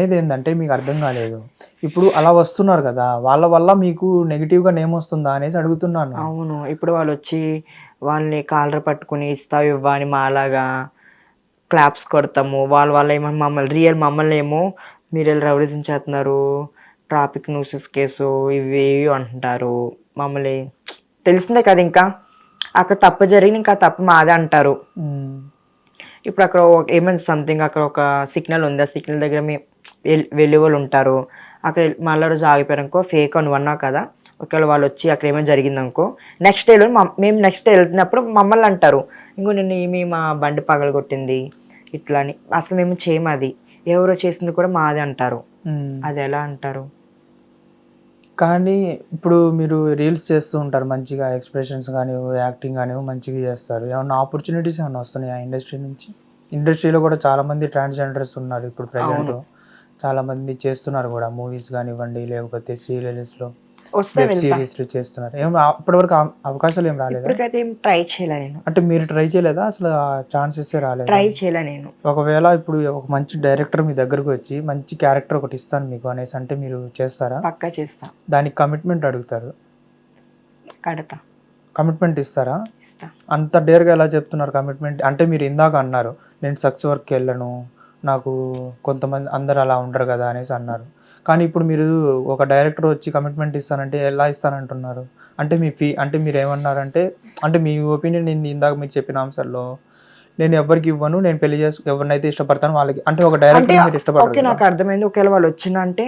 అనేది ఏంటంటే మీకు అర్థం కాలేదు. ఇప్పుడు అలా వస్తున్నారు కదా, వాళ్ళ వల్ల మీకు నెగిటివ్గా నేమ్ వస్తుందా అనేసి అడుగుతున్నాను. అవును. ఇప్పుడు వాళ్ళొచ్చి వాళ్ళని కాలర్ పట్టుకొని ఇస్తావా ఇవ్వా అని మాలాగా క్లాప్స్ కొడతాము. వాళ్ళేమో మమ్మల్నేమో మీరెళ్ళి రౌడీజం చేస్తున్నారు, ట్రాఫిక్ న్యూసెస్ కేసు ఇవి ఇవి అంటుంటారు. మమ్మల్ని తెలిసిందే కదా ఇంకా. అక్కడ తప్పు జరిగిన ఇంకా తప్పు మాదే అంటారు. ఇప్పుడు అక్కడ ఏమైంది సంథింగ్ అక్కడ ఒక సిగ్నల్ ఉంది. ఆ సిగ్నల్ దగ్గర వెళ్ళే వాళ్ళు ఉంటారు. అక్కడ మళ్ళీ రోజు ఆగిపోయారనుకో ఫేక్ అని అన్నావు కదా, ఒకవేళ వాళ్ళు వచ్చి అక్కడ ఏమైనా జరిగిందనుకో నెక్స్ట్ డేలో మేము నెక్స్ట్ డే వెళ్తున్నప్పుడు మమ్మల్ని అంటారు, ఇంకో నిన్న ఈమె మా బండి పగలగొట్టింది ఇట్లా అని. అసలు మేము చేయము, అది ఎవరో చేసింది కూడా మాదే అంటారు. అది ఎలా అంటారు? కానీ ఇప్పుడు మీరు రీల్స్ చేస్తూ ఉంటారు, మంచిగా ఎక్స్ప్రెషన్స్ కానీ యాక్టింగ్ కానీ మంచిగా చేస్తారు. ఏమన్నా ఆపర్చునిటీస్ ఏమన్నా వస్తున్నాయి ఆ ఇండస్ట్రీ నుంచి? ఇండస్ట్రీలో కూడా చాలామంది ట్రాన్స్జెండర్స్ ఉన్నారు ఇప్పుడు ప్రజెంట్. చాలామంది చేస్తున్నారు కూడా, మూవీస్ కానివ్వండి లేకపోతే సీరియల్స్లో వెబ్ సిరీస్లు చేస్తున్నారు. ఇప్పటివరకు అవకాశాలు ఏం రాలేదు? ఇప్పటికైతే ఏం ట్రై చేయలే నేను. అంటే మీరు ట్రై చేయలేదా? అసలు ఛాన్సెస్ రాలేదు? ట్రై చేయలే నేను. ఒకవేళ ఇప్పుడు ఒక మంచి డైరెక్టర్ మీ దగ్గరకు వచ్చి మంచి క్యారెక్టర్ ఒకటి ఇస్తాను మీకు అనేసి అంటే మీరు చేస్తారా? పక్కా చేస్తా. దానికి కమిట్మెంట్ అడుగుతారు, కడతా. కమిట్మెంట్ ఇస్తారా? ఇస్తా. అంత డేర్గా ఎలా చెప్తున్నారు కమిట్మెంట్? అంటే మీరు ఇందాక అన్నారు నేను సక్స్ వర్క్కి వెళ్ళను, నాకు కొంతమంది అందరు అలా ఉండరు కదా అనేసి అన్నారు. కానీ ఇప్పుడు మీరు ఒక డైరెక్టర్ వచ్చి కమిట్మెంట్ ఇస్తానంటే ఎలా ఇస్తానంటున్నారు? అంటే అంటే మీరు ఏమన్నారంటే, అంటే మీ ఒపీనియన్ ఇందాక మీరు చెప్పిన అంశాల్లో నేను ఎవరికి ఇవ్వను, నేను పెళ్లి ఎవరినైతే ఇష్టపడతాను వాళ్ళకి, అంటే ఒక డైరెక్టర్ మీరు ఇష్టపడతారు. ఓకే, నాకు అర్థమైంది. ఒకవేళ వాళ్ళు వచ్చిందంటే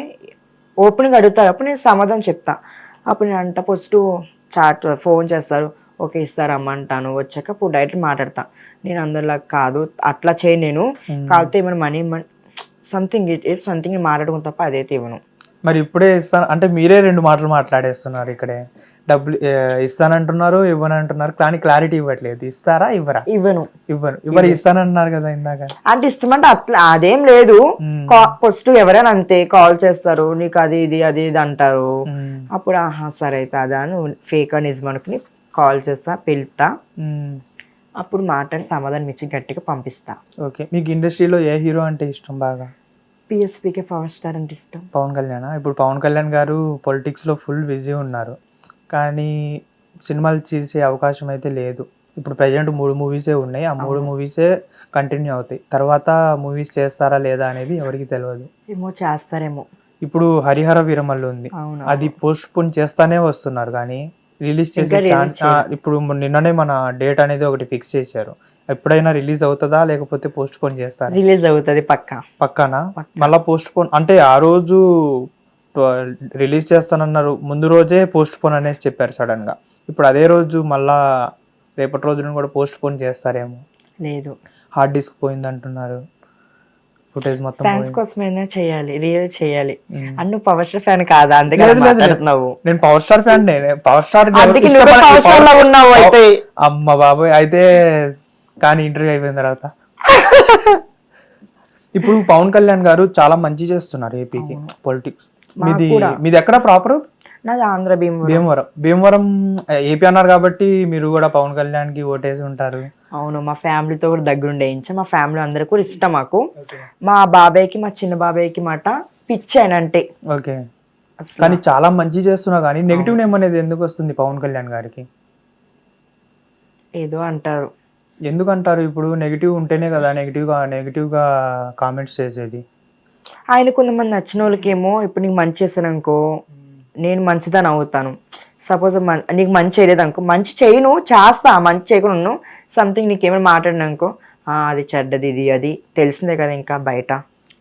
ఓపెన్గా అడుగుతారు, అప్పుడు నేను సమాధానం చెప్తా. అప్పుడు నేను అంట ఫస్ట్ ఫోన్ చేస్తారు, ఓకే ఇస్తారమ్మా అంటాను. వచ్చాక ఇప్పుడు డైరెక్ట్ మాట్లాడతా. నేను అందరిలా కాదు, అట్లా చేయను నేను. కాకపోతే ఏమైనా మనీ సంథింగ్ మాట్లాడుకుని తప్ప అదైతే ఇవ్వను. మరి ఇప్పుడే ఇస్తాను అంటే మీరే 2 మాటలు మాట్లాడేస్తున్నారు ఇక్కడే. డబ్బులు ఇస్తానంటున్నారు, ఇవ్వనంటున్నారు, కానీ క్లారిటీ ఇవ్వట్లేదు. ఇస్తారా ఇవ్వరా? ఇవ్వను. ఇస్తానంటున్నారు కదా ఇందాక. అంటే ఇస్తామంటే అట్లా అదేం లేదు. ఫస్ట్ ఎవరైనా అంతే కాల్ చేస్తారు, నీకు అది ఇది అది ఇది అంటారు. అప్పుడు ఆహా సరే అయితే అదా నువ్వు ఫేక్ అని నిజమనుకుని కాల్ చేస్తా, పిలుస్తా. అప్పుడు మాట్లాడి సమాధానం ఇచ్చి గట్టిగా పంపిస్తా. ఓకే, మీకు ఇండస్ట్రీలో ఏ హీరో అంటే ఇష్టం బాగా? పిఎస్పీకే పవర్ స్టార్ అంటే ఇష్టం. పవన్ కళ్యాణ్. ఇప్పుడు పవన్ కళ్యాణ్ గారు పొలిటిక్స్లో ఫుల్ బిజీ ఉన్నారు, కానీ సినిమాలు చేసే అవకాశం అయితే లేదు. ఇప్పుడు ప్రజెంట్ 3 మూవీసే ఉన్నాయి, ఆ 3 మూవీసే కంటిన్యూ అవుతాయి. తర్వాత మూవీస్ చేస్తారా లేదా అనేది ఎవరికి తెలియదు. ఏమో చేస్తారేమో. ఇప్పుడు హరిహర వీరమల్లు ఉంది, అది పోస్ట్ పోన్ చేస్తానే వస్తున్నారు కానీ రిలీజ్ చేసే ఛాన్స్. ఇప్పుడు నిన్ననే మన డేట్ అనేది ఒకటి ఫిక్స్ చేశారు, ఎప్పుడైనా రిలీజ్ అవుతుందా లేకపోతే పోస్ట్ పోన్ చేస్తారా? రిలీజ్ అవుతుంది పక్కానా? మళ్ళీ పోస్ట్ పోన్ అంటే ఆ రోజు రిలీజ్ చేస్తానన్నారు, ముందు రోజే పోస్ట్ పోన్ అనేసి చెప్పారు సడన్ గా. ఇప్పుడు అదే రోజు మళ్ళా రేపటి రోజున కూడా పోస్ట్ పోన్ చేస్తారేమో. లేదు, హార్డ్ డిస్క్ పోయింది అంటున్నారు, ఫుటేజ్ మొత్తం. ఫ్యాన్స్ కోసమైనా చేయాలి, రియల్ చేయాలి. అన్ను పవర్ స్టార్ ఫ్యాన్ కాదా? అందుకే నేను power star fan. Power star ఉన్నావు అయితే. అమ్మ బాబోయ్, అయితే కానీ ఇంటర్వ్యూ అయిపోయిన తర్వాత ఇప్పుడు పవన్ కళ్యాణ్ గారు చాలా మంచి చేస్తున్నారు ఏపీకి పొలిటిక్స్. మీది ఎక్కడ ప్రాపర్? నాది ఆంధ్ర, భీమవరం ఏపీ అన్నారు కాబట్టి మీరు కూడా పవన్ కళ్యాణ్ కి ఓటేసి ఉంటారు. అవును, మా ఫ్యామిలీతో కూడా దగ్గరుండే ఇంచా. మా ఫ్యామిలీ అందరికి కూడా ఇష్టం మాకు. మా బాబాయ్కి, మా చిన్న బాబాయ్కి మాట పిచ్చానంటే. ఓకే, కానీ చాలా మంచి చేస్తున్నా కానీ నెగిటివ్ నేమ్ అనేది ఎందుకు వస్తుంది పవన్ కళ్యాణ్ గారికి? ఏదో అంటారు. ఎందుకంటారు? ఇప్పుడు నెగిటివ్ ఉంటేనే కదా నెగిటివ్గా కామెంట్స్ చేసేది. ఆయన కొంతమంది నచ్చిన వాళ్ళకేమో, ఇప్పుడు నీకు మంచి చేశాను అనుకో నేను మంచిదని అవుతాను. సపోజ్ నీకు మంచి చేయలేదు అనుకో, మంచి చేయను చేస్తా, మంచి చేయకుండా సంథింగ్ నీకేమైనా మాట్లాడినా అనుకో అది చెడ్డది, ఇది అది తెలిసిందే కదా ఇంకా బయట.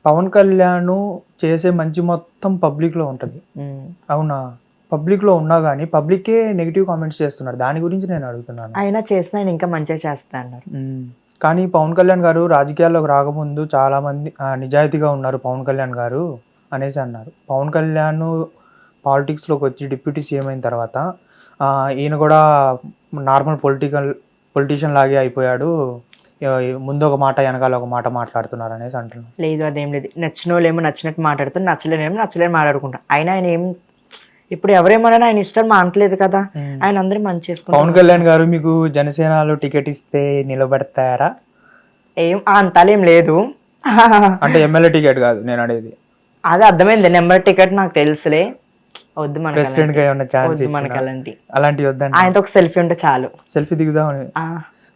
పవన్ కళ్యాణ్ చేసే మంచి మొత్తం పబ్లిక్లో ఉంటుంది, అవునా? పబ్లిక్లో ఉన్నా కానీ పబ్లికే నెగిటివ్ కామెంట్స్ చేస్తున్నారు, దాని గురించి నేను అడుగుతున్నాను. అయినా చేసిన ఆయన ఇంకా మంచిగా చేస్తా అన్నారు. కానీ పవన్ కళ్యాణ్ గారు రాజకీయాల్లోకి రాకముందు చాలా మంది నిజాయితీగా ఉన్నారు పవన్ కళ్యాణ్ గారు అనేసి అన్నారు. పవన్ కళ్యాణ్ పాలిటిక్స్లోకి వచ్చి డిప్యూటీ సీఎం అయిన తర్వాత ఈయన కూడా నార్మల్ పొలిటీషియన్ లాగే అయిపోయాడు, ముందు ఒక మాట వెనకాల ఒక మాట మాట్లాడుతున్నారు అనేసి అంటున్నారు. లేదు, అదేం లేదు. నచ్చిన వాళ్ళు ఏమో నచ్చినట్టు మాట్లాడుతారు, నచ్చలేని మాట్లాడుకుంటా. అయినా ఆయన ఏం ఇప్పుడు ఎవరేమన్నా ఆయన ఇష్టం మానట్లేదు కదా, ఆయన అందరూ మంచి చేసుకుంటారు. పవన్ కళ్యాణ్ గారు మీకు జనసేనలో టికెట్ ఇస్తే నిలబడతారా? అంతలేం లేదు. అంటే ఎమ్మెల్యే టికెట్ కాదు నేను అడిగేది, అది అర్థమైంది, నెంబర్ టికెట్ నాకు తెలుసులే, వద్దు మనకి ప్రెసిడెంట్ గా ఏమన్నా ఛాన్స్ వద్దు మనకి అలాంటి. అలాంటివి వద్దండి. ఆయనతో ఒక సెల్ఫీ ఉంటే చాలు. సెల్ఫీ దిగుదామని. ఆ,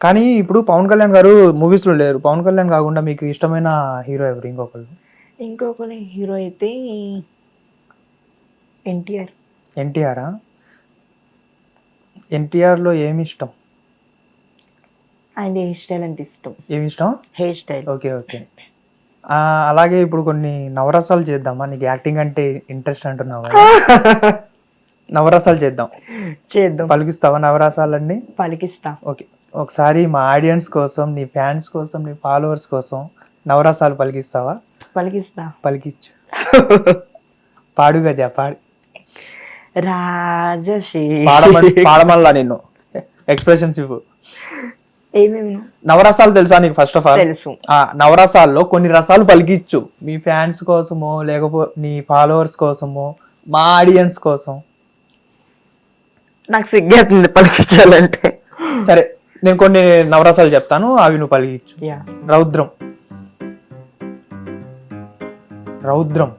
కానీ ఇప్పుడు పవన్ కళ్యాణ్ గారు మూవీస్ లో లేరు. పవన్ కళ్యాణ్ కాకుండా మీకు ఇష్టమైన హీరో ఎవరు ఇంకొకరు? ఇంకొకరు హీరో అయితే ఎన్టీఆర్. ఎన్టీఆరా? ఎన్టీఆర్ లో ఏమి ఇష్టం? ఆయన హెయిర్ స్టైల్ అంటే ఇష్టం. ఏమి ఇష్టం? Hair style. Okay okay. అలాగే ఇప్పుడు కొన్ని నవరసాలు చేద్దామా? నీకు యాక్టింగ్ అంటే ఇంట్రెస్ట్ అంటున్నావు కదా. నవరసాలు చేద్దాం. చేద్దాం. పలికిస్తావా నవరసాలన్నీ? పలికిస్తా. ఓకే, ఒకసారి మా ఆడియన్స్ కోసం, నీ ఫ్యాన్స్ కోసం, నీ ఫాలోవర్స్ కోసం నవరసాలు పలికిస్తావా? పలికిస్తా. పలికిచ్చు. పాడు గజా, పాడు. రాజశ్రీ. పాడమల్లా నిన్ను ఎక్స్ప్రెషన్స్ ఇవ్వు. ఏమేమి నవరసాలు తెలుసా నీకు? ఫస్ట్ ఆఫ్ ఆల్ తెలుసు. నవరసాల్లో కొన్ని రసాలు పలికిచ్చు, మీ ఫ్యాన్స్ కోసమో లేకపోతే నీ ఫాలోవర్స్ కోసమో, మా ఆడియన్స్ కోసం. నాకు సిగ్గేస్తుంది పలికించాలంటే. సరే, నేను కొన్ని నవరసాలు చెప్తాను, అవి నువ్వు పలికిచ్చు. రౌద్రం. రౌద్రం.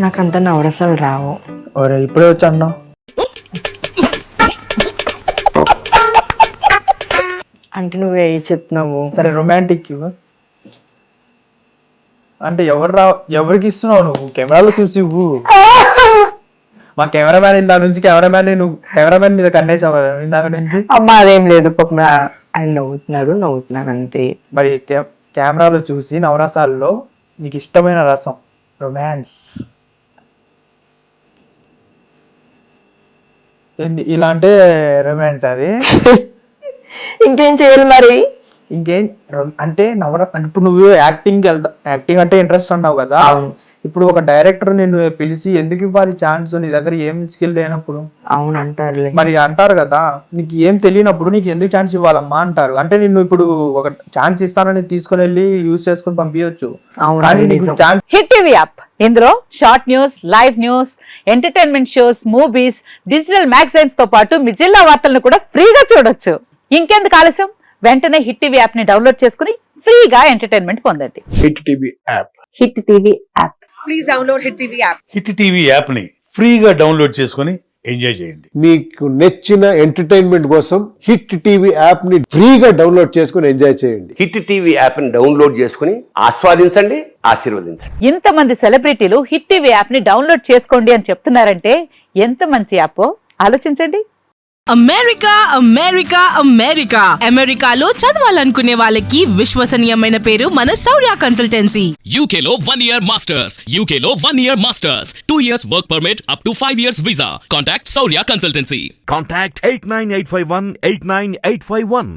నాకంత నవరసాలు రావు. ఒరే ఇప్పుడే వచ్చి అన్నావు. అంటే నువ్వే చెప్తున్నావు. సరే, రొమాంటిక్ ఇవ్వు. అంటే ఎవరికి ఇస్తున్నావు నువ్వు? కెమెరాలో చూసి ఇవ్వు. మా కెమెరామ్యాన్ ఇందాక నుంచి నువ్వు కెమెరామ్యాన్ మీద కన్నేసావు ఇందాక నుంచి. అమ్మా అదేం లేదు, పాపం ఆయన నవ్వుతున్నాను అంతే. మరి కెమెరాలో చూసి నవరసాల్లో నీకు ఇష్టమైన రసం? రొమాన్స్. ఇలా అంటే రొమాన్స్ అది. ఇంకేం చేయాలి మరి? ఇంకేం అంటే ఇప్పుడు నువ్వు యాక్టింగ్ అంటే ఇంట్రెస్ట్ అన్నావు కదా. ఇప్పుడు ఒక డైరెక్టర్ నిన్ను పిలిచి ఎందుకు ఇవ్వాలి ఛాన్స్? నీ దగ్గర ఏం స్కిల్ లేనప్పుడు. అవును అంటారు. మరి అంటారు కదా, నీకు ఏం తెలియనప్పుడు నీకు ఎందుకు ఛాన్స్ ఇవ్వాలమ్మా అంటారు. అంటే నిన్ను ఇప్పుడు ఒక ఛాన్స్ ఇస్తానని తీసుకుని వెళ్ళి యూజ్ చేసుకుని పంపించచ్చు. హిట్ టీవీ యాప్, ఇందులో short news, live news, entertainment shows, movies, digital magazines తో పాటు మీ జిల్లా వార్తలను కూడా ఫ్రీగా చూడొచ్చు. ఇంకెందుకు ఆలస్యం? వెంటనే హిట్ టీవీ యాప్ ని డౌన్లోడ్ చేసుకుని ఫ్రీగా ఎంటర్టైన్మెంట్ పొందండి. Hit TV app. Hit TV app. Please download hit TV app. Hit TV app ని ఫ్రీగా డౌన్లోడ్ చేసుకుని ఎంజాయ్ చేయండి. మీకు నచ్చిన ఎంటర్టైన్మెంట్ కోసం హిట్ టీవీ యాప్ ని ఫ్రీగా డౌన్లోడ్ చేసుకుని ఎంజాయ్ చేయండి. హిట్ టీవీ యాప్ ని డౌన్లోడ్ చేసుకుని ఆస్వాదించండి, ఆశీర్వదించండి. ఇంతమంది సెలబ్రిటీలు హిట్ టీవీ యాప్ ని డౌన్లోడ్ చేసుకోండి అని చెప్తున్నారంటే ఎంత మంచి యాప్ ఆలోచించండి. అమెరికా అమెరికా అమెరికా అమెరికాలో చదవాలనుకునే వాళ్ళకి విశ్వసనీయమైన పేరు మన శౌర్య కన్సల్టెన్సీ. UK లో 1 year masters, UK లో 1 year masters, 2 years work permit up to 5 years visa. Contact Saurya Consultancy. Contact 89851 89851.